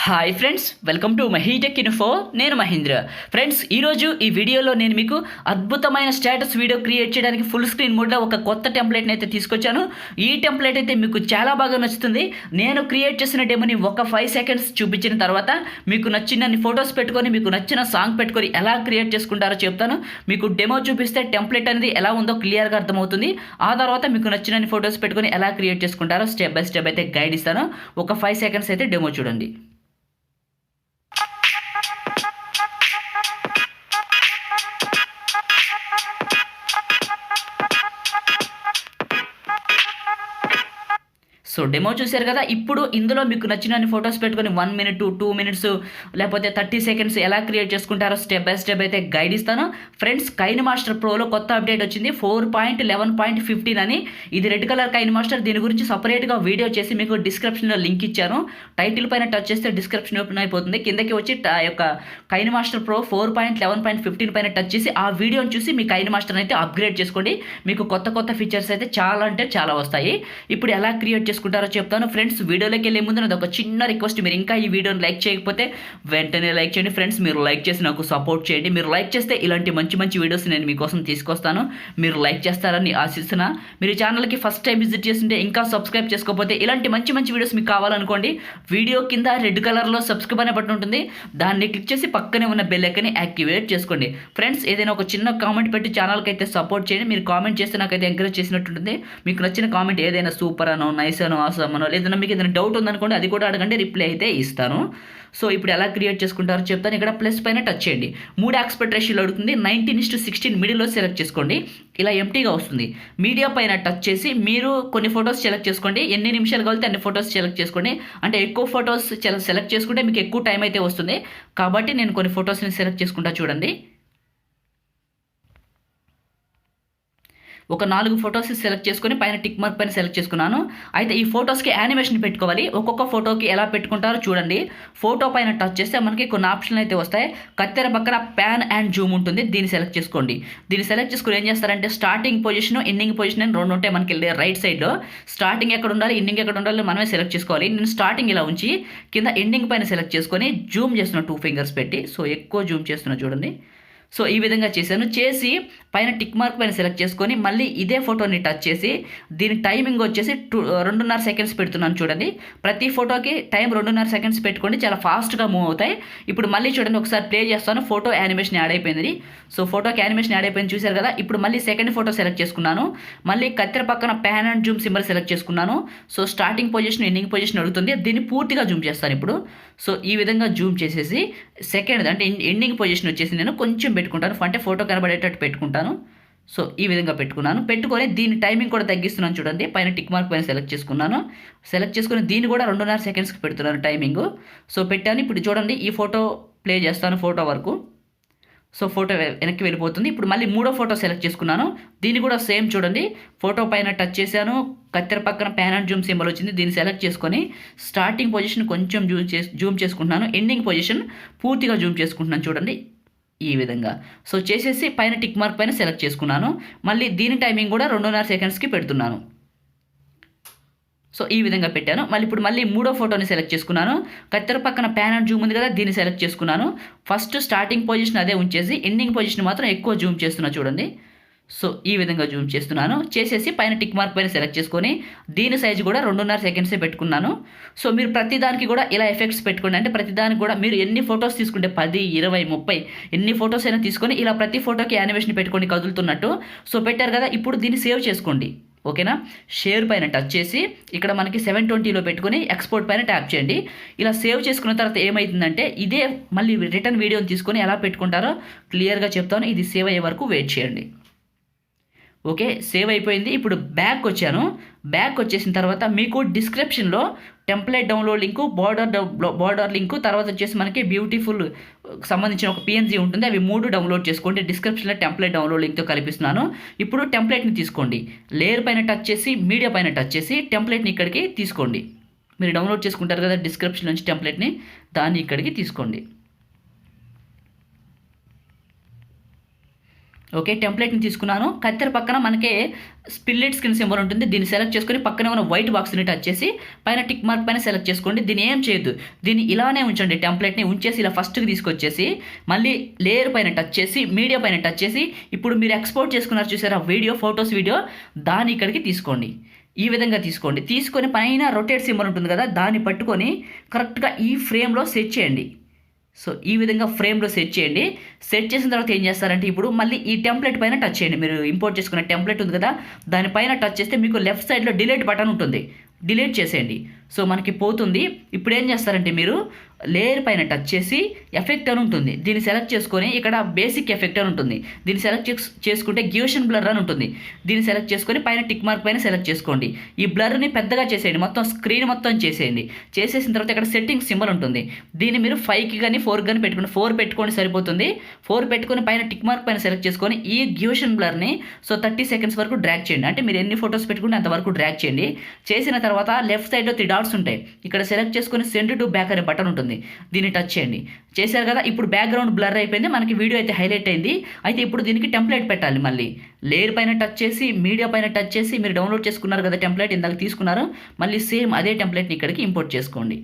Hi friends, welcome to Mahi tech info. నేను Mahindra. Friends, ఈరోజు ఈ వీడియోలో నేను మీకు అద్భుతమైన స్టేటస్ వీడియో క్రియేట్ చేయడానికి ఫుల్ స్క్రీన్ మోడ్లో ఒక కొత్త టెంప్లెట్ని అయితే తీసుకొచ్చాను. ఈ టెంప్లెట్ అయితే మీకు చాలా బాగా నచ్చుతుంది. నేను క్రియేట్ చేసిన డెమోని ఒక 5 సెకండ్స్ చూపించిన తర్వాత మీకు నచ్చిన ఫొటోస్ పెట్టుకొని మీకు నచ్చిన సాంగ్ పెట్టుకొని ఎలా క్రియేట్ చేసుకుంటారో చెప్తాను. మీకు డెమో చూపిస్తే టెంప్లెట్ అనేది ఎలా ఉందో క్లియర్గా అర్థమవుతుంది. ఆ తర్వాత మీకు నచ్చిన ఫొటోస్ పెట్టుకొని ఎలా క్రియేట్ చేసుకుంటారో స్టెప్ బై స్టెప్ అయితే గైడ్ ఇస్తాను. ఒక 5 సెకండ్స్ అయితే డెమో చూడండి. సో డెమో చూశారు కదా. ఇప్పుడు ఇందులో మీకు నచ్చిన ఫొటోస్ పెట్టుకొని 1 మినిట్ 2 మినిట్స్ లేకపోతే 30 సెకండ్స్ ఎలా క్రియేట్ చేసుకుంటారో స్టెప్ బై స్టెప్ అయితే గైడ్ ఇస్తాను. ఫ్రెండ్స్, కైనమాస్టర్ ప్రోలో కొత్త అప్డేట్ వచ్చింది 4.11.15 అని. ఇది రెడ్ కలర్ కైనమాస్టర్. దీని గురించి సపరేట్గా వీడియో చేసి మీకు డిస్క్రిప్షన్లో లింక్ ఇచ్చాను. టైటిల్ పైన టచ్ చేస్తే డిస్క్రిప్షన్ ఓపెన్ అయిపోతుంది. కిందకి వచ్చి యొక్క కైనమాస్టర్ ప్రో 4.11.15 పైన టచ్ చేసి ఆ వీడియోని చూసి మీ కైనమాస్టర్ అయితే అప్గ్రేడ్ చేసుకోండి. మీకు కొత్త కొత్త ఫీచర్స్ అయితే చాలా అంటే చాలా వస్తాయి. ఇప్పుడు ఎలా క్రియేట్ చేసుకుంటారో చెప్తాను. ఫ్రెండ్స్, వీడియోలోకి వెళ్ళే ముందు నాది ఒక చిన్న రిక్వెస్ట్. మీరు ఇంకా ఈ వీడియోని లైక్ చేయకపోతే వెంటనే లైక్ చేయండి. ఫ్రెండ్స్, మీరు లైక్ చేసి నాకు సపోర్ట్ చేయండి. మీరు లైక్ చేస్తే ఇలాంటి మంచి మంచి వీడియోస్ నేను మీకోసం తీసుకొస్తాను. మీరు లైక్ చేస్తారని ఆశిస్తున్నా. మీరు ఛానల్కి ఫస్ట్ టైం విజిట్ చేస్తుంటే ఇంకా సబ్స్క్రైబ్ చేసుకోకపోతే ఇలాంటి మంచి మంచి వీడియోస్ మీకు కావాలనుకోండి, వీడియో కింద రెడ్ కలర్లో సబ్స్క్రైబ్ అనే బటన్ ఉంటుంది. దాన్ని క్లిక్ చేసి పక్కనే ఉన్న బెల్ ఐకాన్ని యాక్టివేట్ చేసుకోండి. ఫ్రెండ్స్, ఏదైనా ఒక చిన్న కామెంట్ పెట్టి ఛానల్కి అయితే సపోర్ట్ చేయండి. మీరు కామెంట్ చేస్తే నాకైతే ఎంకరేజ్ చేసినట్టుంటుంది. మీకు నచ్చిన కామెంట్ ఏదైనా సూపర్ అనో, నైస్ అనో, ఆసమ్ అనో, లేదన్నా మీకు ఏదైనా డౌట్ ఉందనుకోండి, అది కూడా అడగండి, రిప్లై అయితే ఇస్తాను. సో ఇప్పుడు ఎలా క్రియేట్ చేసుకుంటారో చెప్తాను. ఇక్కడ ప్లస్ పైన టచ్ చేయండి. 3 ఆస్పెక్ట్ రేషియోలో అడుగుతుంది. 19:16 మిడిల్లో సెలెక్ట్ చేసుకోండి. ఇలా ఎంటీగా వస్తుంది. మీడియా పైన టచ్ చేసి మీరు కొన్ని ఫొటోస్ సెలెక్ట్ చేసుకోండి. ఎన్ని నిమిషాలు కావాలితే అన్ని ఫొటోస్ సెలెక్ట్ చేసుకోండి. అంటే ఎక్కువ ఫొటోస్ సెలెక్ట్ చేసుకుంటే మీకు ఎక్కువ టైం అయితే వస్తుంది. కాబట్టి నేను కొన్ని ఫొటోస్ని సెలెక్ట్ చేసుకుంటా చూడండి. ఒక 4 ఫొటోస్ సెలెక్ట్ చేసుకొని పైన టిక్ మార్క్ పైన సెలెక్ట్ చేసుకున్నాను. అయితే ఈ ఫొటోస్కి యానిమేషన్ పెట్టుకోవాలి. ఒక్కొక్క ఫోటోకి ఎలా పెట్టుకుంటారో చూడండి. ఫోటో పైన టచ్ చేస్తే మనకి కొన్ని ఆప్షన్లు అయితే వస్తాయి. కత్తెర పక్కన ప్యాన్ అండ్ జూమ్ ఉంటుంది. దీన్ని సెలెక్ట్ చేసుకోండి. దీన్ని సెలెక్ట్ చేసుకుని ఏం చేస్తారంటే స్టార్టింగ్ పొజిషన్, ఎండింగ్ పొజిషన్ అని 2 ఉంటాయి మనకి రైట్ సైడ్లో. స్టార్టింగ్ ఎక్కడ ఉండాలి, ఎండింగ్ ఎక్కడ ఉండాలి మనమే సెలెక్ట్ చేసుకోవాలి. నేను స్టార్టింగ్ ఇలా ఉంచి కింద ఎండింగ్ పైన సెలెక్ట్ చేసుకొని జూమ్ చేస్తున్నా 2 ఫింగర్స్ పెట్టి. సో ఎక్కువ జూమ్ చేస్తున్నా చూడండి. సో ఈ విధంగా చేశాను. చేసి పైన టిక్ మార్క్ పైన సెలెక్ట్ చేసుకొని మళ్ళీ ఇదే ఫోటోని టచ్ చేసి దీని టైమింగ్ వచ్చేసి 2.5 సెకండ్స్ పెడుతున్నాను చూడండి. ప్రతి ఫోటోకి టైం 2.5 సెకండ్స్ పెట్టుకోండి, చాలా ఫాస్ట్గా మూవ్ అవుతాయి. ఇప్పుడు మళ్ళీ చూడండి, ఒకసారి ప్లే చేస్తాను. ఫోటో యానిమేషన్ యాడ్ అయిపోయింది. సో ఫోటోకి యానిమేషన్ యాడ్ అయిపోయింది చూశారు కదా. ఇప్పుడు మళ్ళీ సెకండ్ ఫోటో సెలెక్ట్ చేసుకున్నాను. మళ్ళీ కత్తెర పక్కన pan and zoom symbol select చేసుకున్నాను. So starting position, ending position అడుగుతుంది. దీన్ని పూర్తిగా జూమ్ చేస్తాను ఇప్పుడు. సో ఈ విధంగా జూమ్ చేసేసి సెకండ్ అంటే ఎండింగ్ పొజిషన్ వచ్చేసి నేను కొంచెం పెట్టుకుంటాను, అంటే ఫోటో కనబడేటట్టు పెట్టుకుంటాను. సో ఈ విధంగా పెట్టుకున్నాను. పెట్టుకొని దీని టైమింగ్ కూడా తగ్గిస్తున్నాను చూడండి. పైన టిక్ మార్క్ పైన సెలెక్ట్ చేసుకున్నాను. సెలెక్ట్ చేసుకుని దీన్ని కూడా 2.5 సెకండ్స్కి పెడుతున్నాను టైమింగ్. సో పెట్టాను. ఇప్పుడు చూడండి, ఈ ఫోటో ప్లే చేస్తాను ఫోటో వరకు. సో ఫోటో వెనక్కి వెళ్ళిపోతుంది. ఇప్పుడు మళ్ళీ 3వ ఫోటో సెలెక్ట్ చేసుకున్నాను. దీన్ని కూడా సేమ్ చూడండి. ఫోటో పైన టచ్ చేశాను. కత్తెర పక్కన ప్యాన్ అండ్ జూమ్ సింబల్ వచ్చింది. దీన్ని సెలెక్ట్ చేసుకొని స్టార్టింగ్ పొజిషన్ కొంచెం జూమ్ చేసుకుంటున్నాను. ఎండింగ్ పొజిషన్ పూర్తిగా జూమ్ చేసుకుంటున్నాను చూడండి ఈ విధంగా. సో చేసేసి పైన టిక్ మార్క్ పైన సెలెక్ట్ చేసుకున్నాను. మళ్ళీ దీని టైమింగ్ కూడా 2.5 సెకండ్స్కి పెడుతున్నాను. సో ఈ విధంగా పెట్టాను. ఇప్పుడు మళ్ళీ 3వ ఫోటోని సెలెక్ట్ చేసుకున్నాను. కత్తెర పక్కన ప్యాన్ అండ్ జూమ్ ఉంది కదా, దీన్ని సెలెక్ట్ చేసుకున్నాను. ఫస్ట్ స్టార్టింగ్ పొజిషన్ అదే ఉంచేసి ఎండింగ్ పొజిషన్ మాత్రం ఎక్కువ జూమ్ చేస్తున్నా చూడండి. సో ఈ విధంగా జూమ్ చేస్తున్నాను. చేసేసి పైన టిక్ మార్క్ పైన సెలెక్ట్ చేసుకొని దీని సైజు కూడా 2.5 సెకండ్సే పెట్టుకున్నాను. సో మీరు ప్రతిదానికి కూడా ఇలా ఎఫెక్ట్స్ పెట్టుకోండి. అంటే ప్రతిదానికి కూడా మీరు ఎన్ని ఫొటోస్ తీసుకుంటే 10, 20, 30 ఎన్ని ఫొటోస్ అయినా తీసుకొని ఇలా ప్రతి ఫోటోకి యానిమేషన్ పెట్టుకోండి కదులుతున్నట్టు. సో పెట్టారు కదా. ఇప్పుడు దీన్ని సేవ్ చేసుకోండి. ఓకేనా. షేర్ పైన టచ్ చేసి ఇక్కడ మనకి 720లో పెట్టుకొని ఎక్స్పోర్ట్ పైన ట్యాప్ చేయండి. ఇలా సేవ్ చేసుకున్న తర్వాత ఏమవుతుందంటే ఇదే మళ్ళీ రిటర్న్ వీడియోని తీసుకొని ఎలా పెట్టుకుంటారో క్లియర్గా చెప్తాను. ఇది సేవ్ అయ్యే వరకు వెయిట్ చేయండి. ఓకే, సేవ్ అయిపోయింది. ఇప్పుడు బ్యాక్ వచ్చాను. బ్యాక్ వచ్చేసిన తర్వాత మీకు డిస్క్రిప్షన్లో template download link, border link, తర్వాత వచ్చేసి మనకి బ్యూటిఫుల్ సంబంధించిన ఒక పిఎన్జీ ఉంటుంది. అవి 3 డౌన్లోడ్ చేసుకోండి. డిస్క్రిప్షన్లో టెంప్లెట్ డౌన్లోడ్ లింక్తో కల్పిస్తున్నాను. ఇప్పుడు టెంప్లెట్ని తీసుకోండి. లేయర్ పైన టచ్ చేసి మీడియా పైన టచ్ చేసి టెంప్లెట్ని ఇక్కడికి తీసుకోండి. మీరు డౌన్లోడ్ చేసుకుంటారు కదా డిస్క్రిప్షన్ నుంచి టెంప్లెట్ని, దాన్ని ఇక్కడికి తీసుకోండి. ఓకే, టెంప్లెట్ని తీసుకున్నాను. కత్తెర పక్కన మనకి స్పిల్లిట్ స్క్రీన్ సింబల్ ఉంటుంది. దీన్ని సెలెక్ట్ చేసుకొని పక్కనే ఉన్న వైట్ బాక్స్ని టచ్ చేసి పైన టిక్ మార్క్ పైన సెలెక్ట్ చేసుకోండి. దీన్ని ఏం చేయొద్దు, దీన్ని ఇలానే ఉంచండి. టెంప్లెట్ని ఉంచేసి ఇలా ఫస్ట్కి తీసుకొచ్చేసి మళ్ళీ లేయర్ పైన టచ్ చేసి మీడియా పైన టచ్ చేసి ఇప్పుడు మీరు ఎక్స్పోర్ట్ చేసుకున్నారు చూసారా వీడియో, ఫొటోస్ వీడియో, దాన్ని ఇక్కడికి తీసుకోండి. ఈ విధంగా తీసుకోండి. తీసుకొని పైన రొటేట్ సింబల్ ఉంటుంది కదా, దాన్ని పట్టుకొని కరెక్ట్గా ఈ ఫ్రేమ్లో సెట్ చేయండి. సో ఈ విధంగా ఫ్రేమ్లో సెట్ చేయండి. సెట్ చేసిన తర్వాత ఏం చేస్తారంటే ఇప్పుడు మళ్ళీ ఈ టెంప్లెట్ పైన టచ్ చేయండి. మీరు ఇంపోర్ట్ చేసుకున్న టెంప్లెట్ ఉంది కదా, దానిపైన టచ్ చేస్తే మీకు లెఫ్ట్ సైడ్లో డిలీట్ బటన్ ఉంటుంది, డిలీట్ చేసేయండి. సో మనకి పోతుంది. ఇప్పుడు ఏం చేస్తారంటే మీరు లేయర్ పైన టచ్ చేసి ఎఫెక్ట్ అని ఉంటుంది, దీన్ని సెలెక్ట్ చేసుకొని ఇక్కడ బేసిక్ ఎఫెక్ట్ అని ఉంటుంది, దీన్ని సెలెక్ట్ చేసుకుంటే గ్యూషన్ బ్లర్ అని ఉంటుంది, దీన్ని సెలెక్ట్ చేసుకొని పైన టిక్ మార్క్ పైన సెలెక్ట్ చేసుకోండి. ఈ బ్లర్ని పెద్దగా చేసేయండి, మొత్తం స్క్రీన్ మొత్తం చేసేయండి. చేసేసిన తర్వాత ఇక్కడ సెట్టింగ్ సింబల్ ఉంటుంది, దీన్ని మీరు 5కి కానీ 4కి కానీ పెట్టుకోండి. 4 పెట్టుకోండి సరిపోతుంది. 4 పెట్టుకొని పైన టిక్ మార్క్ పైన సెలెక్ట్ చేసుకొని ఈ గ్యూషన్ బ్లర్ని 30 సెకండ్స్ వరకు డ్రాగ్ చేయండి. అంటే మీరు ఎన్ని ఫొటోస్ పెట్టుకుంటే అంతవరకు డ్రాగ్ చేయండి. చేసిన తర్వాత లెఫ్ట్ సైడ్లో 3 డాట్స్ ఉంటాయి, ఇక్కడ సెలెక్ట్ చేసుకొని సెండ్ టు బ్యాక్ అనే బటన్ ఉంటుంది, దీన్ని టచ్ చేయండి. చేశారు కదా, ఇప్పుడు బ్యాక్గ్రౌండ్ బ్లర్ అయిపోయింది, మనకి వీడియో అయితే హైలైట్ అయింది. అయితే ఇప్పుడు దీనికి టెంప్లెట్ పెట్టాలి. మళ్ళీ లేయర్ పైన టచ్ చేసి మీడియా పైన టచ్ చేసి మీరు డౌన్లోడ్ చేసుకున్నారు కదా టెంప్లెట్, ఇందాక తీసుకున్నారు, మళ్ళీ సేమ్ అదే టెంప్లెట్ని ఇక్కడికి ఇంపోర్ట్ చేసుకోండి.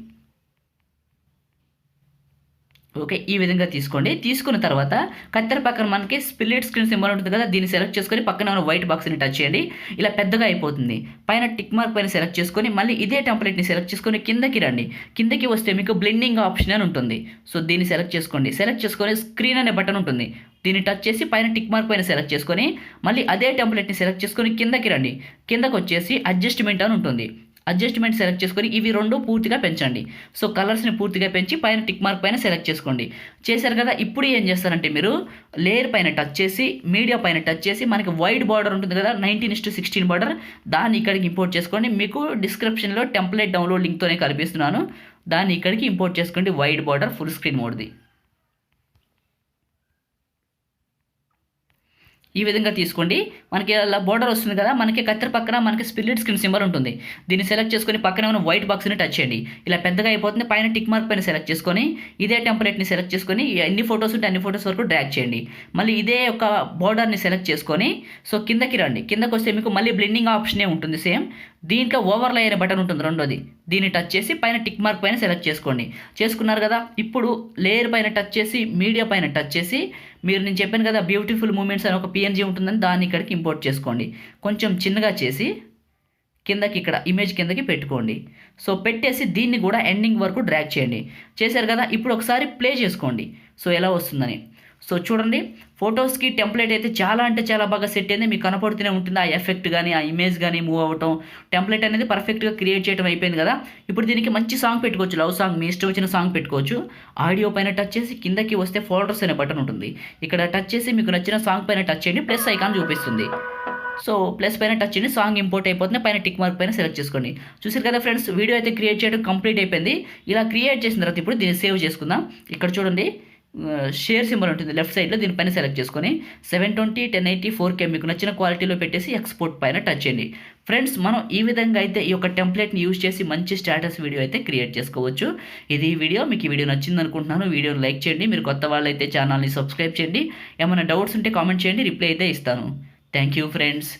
ఓకే, ఈ విధంగా తీసుకోండి. తీసుకున్న తర్వాత కత్తెర పక్కన మనకి స్పిల్లిట్ స్క్రీన్ సింబల్ ఉంటుంది కదా, దీన్ని సెలెక్ట్ చేసుకొని పక్కన ఉన్న వైట్ బాక్స్ని టచ్ చేయండి. ఇలా పెద్దగా అయిపోతుంది. పైన టిక్ మార్క్ పైన సెలెక్ట్ చేసుకొని మళ్ళీ ఇదే టెంప్లెట్ని సెలెక్ట్ చేసుకొని కిందకి రండి. కిందకి వస్తే మీకు బ్లెండింగ్ ఆప్షన్ అని ఉంటుంది. సో దీన్ని సెలెక్ట్ చేసుకోండి. సెలెక్ట్ చేసుకొని స్క్రీన్ అనే బటన్ ఉంటుంది, దీన్ని టచ్ చేసి పైన టిక్ మార్క్ పైన సెలెక్ట్ చేసుకొని మళ్ళీ అదే టెంప్లెట్ని సెలెక్ట్ చేసుకొని కిందకి రండి. కిందకి వచ్చేసి అడ్జస్ట్మెంట్ అని ఉంటుంది, అడ్జస్ట్మెంట్ సెలెక్ట్ చేసుకొని ఇవి 2 పూర్తిగా పెంచండి. సో కలర్స్ని పూర్తిగా పెంచి పైన టిక్ మార్క్ పైన సెలెక్ట్ చేసుకోండి. చేశారు కదా, ఇప్పుడు ఏం చేస్తారంటే మీరు లేయర్ పైన టచ్ చేసి మీడియా పైన టచ్ చేసి మనకి వైడ్ బార్డర్ ఉంటుంది కదా 19:16 బార్డర్, దాన్ని ఇక్కడికి ఇంపోర్ట్ చేసుకోండి. మీకు డిస్క్రిప్షన్లో టెంప్లెట్ డౌన్లోడ్ లింక్తోనే కల్పిస్తున్నాను, దాన్ని ఇక్కడికి ఇంపోర్ట్ చేసుకోండి. వైడ్ బార్డర్ ఫుల్ స్క్రీన్ మోడ్ది. ఈ విధంగా తీసుకోండి. మనకి అలా బోర్డర్ వస్తుంది కదా, మనకి కత్తెర పక్కన మనకి స్పిల్లిట్ స్క్రీన్ సింబల్ ఉంటుంది, దీన్ని సెలెక్ట్ చేసుకొని పక్కనే ఉన్న వైట్ బాక్స్ని టచ్ చేయండి. ఇలా పెద్దగా అయిపోతుంది. పైన టిక్ మార్క్ పైన సెలెక్ట్ చేసుకొని ఇదే టెంప్లెట్ని సెలెక్ట్ చేసుకొని ఎన్ని ఫొటోస్ ఉంటే అన్ని ఫొటోస్ వరకు డ్రాగ్ చేయండి. మళ్ళీ ఇదే ఒక బోర్డర్ని సెలెక్ట్ చేసుకొని సో కిందకి రండి. కిందకి వస్తే మీకు మళ్ళీ బ్లెండింగ్ ఆప్షనే ఉంటుంది సేమ్. దీంట్లో ఓవర్లై అనే బటన్ ఉంటుంది రెండోది, దీన్ని టచ్ చేసి పైన టిక్ మార్క్ పైన సెలెక్ట్ చేసుకోండి. చేసుకున్నారు కదా, ఇప్పుడు లేయర్ పైన టచ్ చేసి మీడియా పైన టచ్ చేసి నేను చెప్పాను కదా బ్యూటిఫుల్ మూమెంట్స్ అని ఒక PNG ఉంటుందని, దాన్ని ఇక్కడికి ఇంపోర్ట్ చేసుకోండి. కొంచెం చిన్నగా చేసి కిందకి ఇక్కడ ఇమేజ్ కిందకి పెట్టుకోండి. సో పెట్టేసి దీన్ని కూడా ఎండింగ్ వరకు డ్రాగ్ చేయండి. చేశారు కదా, ఇప్పుడు ఒకసారి ప్లే చేసుకోండి సో ఎలా వస్తుందని. సో చూడండి, ఫొటోస్కి టెంప్లెట్ అయితే చాలా అంటే చాలా బాగా సెట్ అయింది. మీకు కనపడుతూనే ఉంటుంది ఆ ఎఫెక్ట్ కానీ ఆ ఇమేజ్ కానీ మూవ్ అవ్వటం. టెంప్లెట్ అనేది పర్ఫెక్ట్గా క్రియేట్ చేయడం అయిపోయింది కదా. ఇప్పుడు దీనికి మంచి సాంగ్ పెట్టుకోవచ్చు, లవ్ సాంగ్, మీ ఇష్టం వచ్చిన సాంగ్ పెట్టుకోవచ్చు. ఆడియో పైన టచ్ చేసి కిందకి వస్తే ఫోల్డర్స్ అనే బటన్ ఉంటుంది, ఇక్కడ టచ్ చేసి మీకు నచ్చిన సాంగ్ పైన టచ్ చేయండి, ప్లస్ ఐకాన్ చూపిస్తుంది. సో ప్లస్ పైన టచ్ చేయండి, సాంగ్ ఇంపోర్ట్ అయిపోతుంది. పైన టిక్ మార్క్ పైన సెలెక్ట్ చేసుకోండి. చూసారు కదా ఫ్రెండ్స్, వీడియో అయితే క్రియేట్ చేయడం కంప్లీట్ అయిపోయింది. ఇలా క్రియేట్ చేసిన తర్వాత ఇప్పుడు దీన్ని సేవ్ చేసుకుందాం. ఇక్కడ చూడండి షేర్ సింబల్ ఉంటుంది లెఫ్ట్ సైడ్లో, దీనిపైన సెలెక్ట్ చేసుకొని 720 1080 4K మీకు నచ్చిన క్వాలిటీలో పెట్టేసి ఎక్స్పోర్ట్ పైన టచ్ చేయండి. ఫ్రెండ్స్, మనం ఈ విధంగా అయితే ఈ యొక్క టెంప్లెట్ని యూజ్ చేసి మంచి స్టేటస్ వీడియో అయితే క్రియేట్ చేసుకోవచ్చు. ఇది ఈ వీడియో, మీకు ఈ వీడియో నచ్చింది అనుకుంటున్నాను. వీడియోని లైక్ చేయండి, మీరు కొత్త వాళ్ళు అయితే ఛానల్ని సబ్స్క్రైబ్ చేయండి. ఏమైనా డౌట్స్ ఉంటే కామెంట్ చేయండి, రిప్లై అయితే ఇస్తాను. Thank you friends.